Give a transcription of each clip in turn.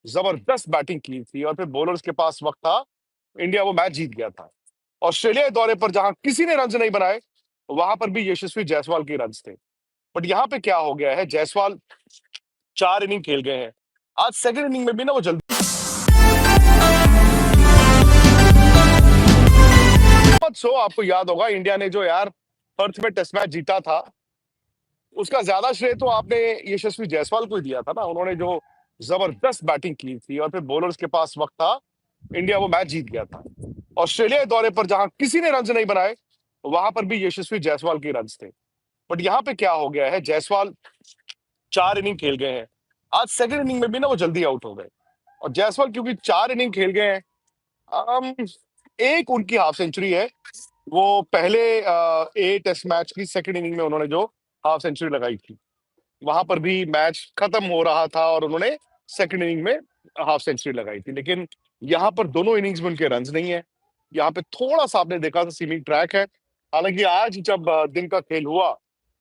जबरदस्त बैटिंग की थी और फिर बॉलर्स के पास वक्त था, इंडिया वो मैच जीत गया था। ऑस्ट्रेलिया के दौरे पर जहां किसी ने रन नहीं बनाए, वहां पर भी यशस्वी जायसवाल के रन थे। बट यहाँ पे क्या हो गया है, जायसवाल 4 इनिंग खेल गए हैं। आज सेकंड इनिंग में भी ना वो जल्दी सो आपको याद होगा इंडिया ने जो यार पर्थ में टेस्ट मैच जीता था, उसका ज्यादा श्रेय तो आपने यशस्वी जायसवाल को ही दिया था ना। उन्होंने जो जबरदस्त बैटिंग की थी और फिर बॉलर्स के पास वक्त था, इंडिया वो मैच जीत गया था। ऑस्ट्रेलिया के दौरे पर जहां किसी ने रन नहीं बनाए, वहां पर भी यशस्वी जायसवाल के रन थे। बट यहाँ पे क्या हो गया है, जायसवाल 4 इनिंग खेल गए हैं। आज सेकंड इनिंग में भी ना वो जल्दी आउट हो गए। और जायसवाल क्योंकि 4 इनिंग खेल गए हैं, एक उनकी हाफ सेंचुरी है। वो पहले ए टेस्ट मैच की सेकंड इनिंग में उन्होंने जो हाफ सेंचुरी लगाई थी, वहां पर भी मैच खत्म हो रहा था और उन्होंने सेकंड इनिंग में हाफ सेंचुरी लगाई थी। लेकिन यहाँ पर दोनों इनिंग्स में उनके रन्स नहीं है। यहाँ पे थोड़ा सा आपने देखा था सीमिंग ट्रैक है। हालांकि आज जब दिन का खेल हुआ,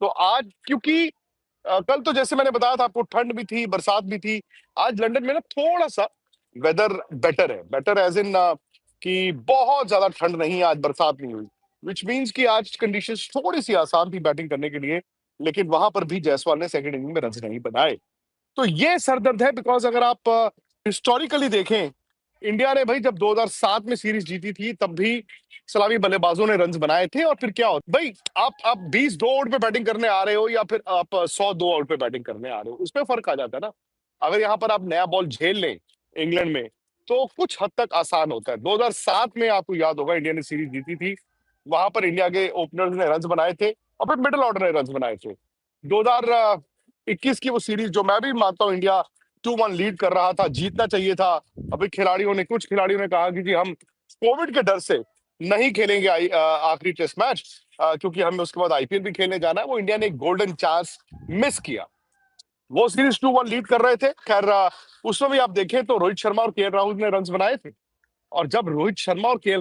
तो आज क्योंकि कल तो जैसे मैंने बताया था आपको, ठंड भी थी, बरसात भी थी। आज लंदन में ना थोड़ा सा वेदर बेटर है, बेटर एज इन कि बहुत ज्यादा ठंड नहीं है, आज बरसात नहीं हुई, विच मीन्स कि आज कंडीशंस थोड़ी सी आसान थी बैटिंग करने के लिए। लेकिन वहां पर भी जायसवाल ने सेकंड इनिंग में रन नहीं बनाए। तो ये सरदर्द है, बिकॉज अगर आप हिस्टोरिकली देखें, इंडिया ने भाई जब 2007 में सीरीज जीती थी, तब भी सलामी बल्लेबाजों ने रन बनाए थे। और फिर क्या होता भाई, आप 20 दो आउट पे बैटिंग करने आ रहे हो या फिर आप 100 दो आउट पे बैटिंग करने आ रहे हो, उसमें फर्क आ जाता है ना। अगर यहाँ पर आप नया बॉल झेल लें इंग्लैंड में, तो कुछ हद तक आसान होता है। 2007 में आपको याद होगा इंडिया ने सीरीज जीती थी, वहां पर इंडिया के ओपनर्स ने रन बनाए थे और फिर मिडिल ऑर्डर ने रन बनाए थे। 2021 की वो सीरीज जो मैं भी मानता हूँ इंडिया 2-1 लीड कर रहा था, जीतना चाहिए था। अभी कुछ खिलाड़ियों ने कहा कि जी हम कोविड के डर से नहीं खेलेंगे आखिरी टेस्ट मैच, क्योंकि हमें उसके बाद आईपीएल भी खेलने जाना है। वो इंडिया ने एक गोल्डन चांस मिस किया। वो सीरीज 2-1 लीड कर रहे थे। खैर उसमें भी आप देखें तो रोहित शर्मा और के राहुल ने रन बनाए थे। और जब रोहित शर्मा और के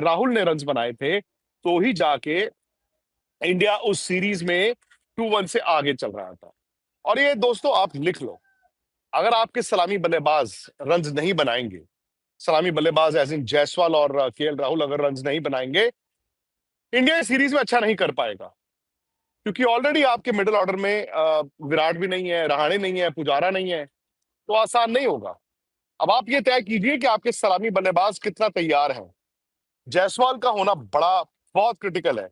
राहुल ने रन बनाए थे, तो ही जाके इंडिया उस सीरीज में 2-1 से आगे चल रहा था। और ये दोस्तों आप लिख लो, अगर आपके सलामी बल्लेबाज रन नहीं बनाएंगे, सलामी बल्लेबाज एज इन जायसवाल और के राहुल अगर रन नहीं बनाएंगे, इंडिया इस सीरीज में अच्छा नहीं कर पाएगा। क्योंकि ऑलरेडी आपके मिडिल ऑर्डर में विराट भी नहीं है, रहाणे नहीं है, पुजारा नहीं है, तो आसान नहीं होगा। अब आप ये तय कीजिए कि आपके सलामी बल्लेबाज कितना तैयार हैं। जायसवाल का होना बहुत क्रिटिकल है।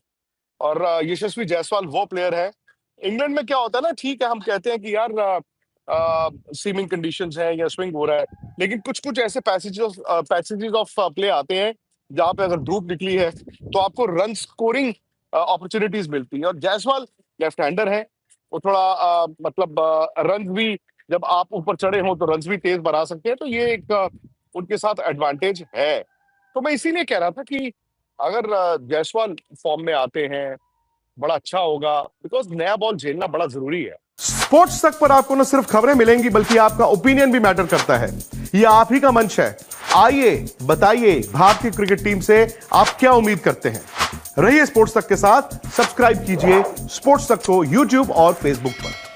और यशस्वी जायसवाल वो प्लेयर है। इंग्लैंड में क्या होता है ना, ठीक है हम कहते हैं कि यार सीमिंग कंडीशंस है या स्विंग हो रहा है, लेकिन कुछ कुछ ऐसे पैसेजेस ऑफ प्ले आते हैं जहां पे अगर धूप निकली है तो आपको रन स्कोरिंग अपॉर्चुनिटीज मिलती है। और जायसवाल लेफ्ट हैंडर है, वो थोड़ा मतलब रन भी, जब आप ऊपर चढ़े हो तो रन भी तेज बना सकते हैं। तो ये एक उनके साथ एडवांटेज है। तो मैं इसीलिए कह रहा था कि अगर जायसवाल फॉर्म में आते हैं, बड़ा अच्छा होगा, बिकॉज नया बॉल झेलना बड़ा जरूरी है। स्पोर्ट्स तक पर आपको न सिर्फ खबरें मिलेंगी, बल्कि आपका ओपिनियन भी मैटर करता है। यह आप ही का मंच है। आइए बताइए, भारतीय क्रिकेट टीम से आप क्या उम्मीद करते हैं। रहिए स्पोर्ट्स तक के साथ। सब्सक्राइब कीजिए स्पोर्ट्स तक को यूट्यूब और फेसबुक पर।